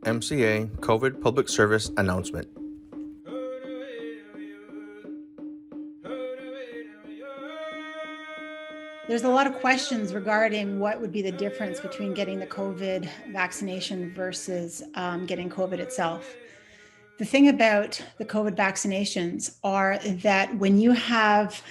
MCA COVID Public Service Announcement. There's a lot of questions regarding what would be the difference between getting the COVID vaccination versus getting COVID itself. The thing about the COVID vaccinations are that when you have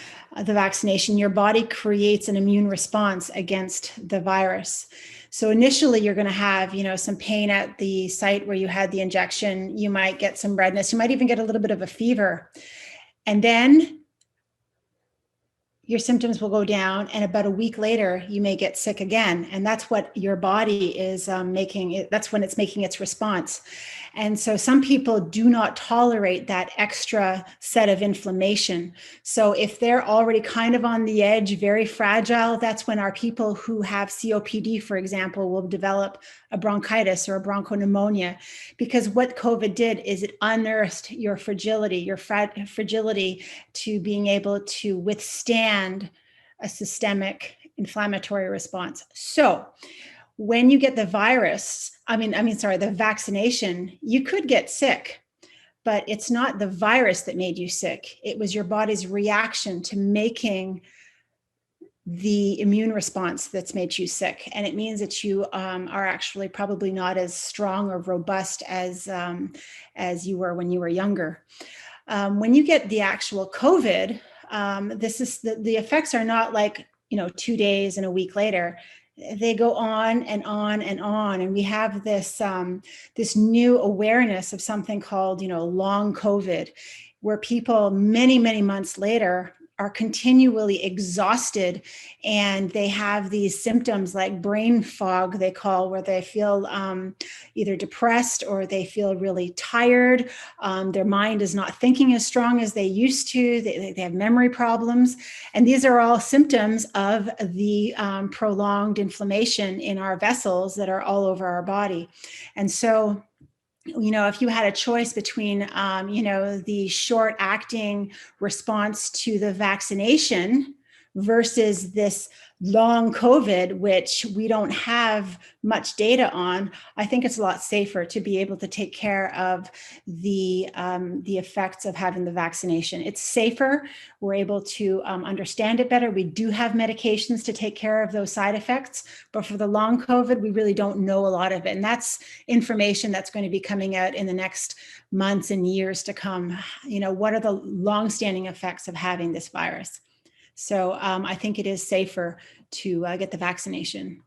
the vaccination, your body creates an immune response against the virus. So initially you're going to have, some pain at the site where you had the injection. You might get some redness. You might even get a little bit of a fever. And then your symptoms will go down, and about a week later you may get sick again, and that's what your body is that's when it's making its response. And so some people do not tolerate that extra set of inflammation. So if they're already kind of on the edge, very fragile, that's when our people who have COPD, for example, will develop a bronchitis or a bronchopneumonia, because what COVID did is it unearthed your fragility to being able to withstand a systemic inflammatory response. So when you get the the vaccination, you could get sick, but it's not the virus that made you sick. It was your body's reaction to making the immune response that's made you sick. And it means that you are actually probably not as strong or robust as you were when you were younger. When you get the actual COVID, the effects are not like, 2 days and a week later. They go on and on and on. And we have this new awareness of something called, long COVID, where people many, many months later are continually exhausted, and they have these symptoms like brain fog, they call, where they feel either depressed or they feel really tired. Their mind is not thinking as strong as they used to. They have memory problems. And these are all symptoms of the prolonged inflammation in our vessels that are all over our body. And so, if you had a choice between, the short acting response to the vaccination versus this long COVID, which we don't have much data on, I think it's a lot safer to be able to take care of the effects of having the vaccination. It's safer. We're able to understand it better. We do have medications to take care of those side effects, but for the long COVID, we really don't know a lot of it. And that's information that's going to be coming out in the next months and years to come. What are the longstanding effects of having this virus? So I think it is safer to get the vaccination.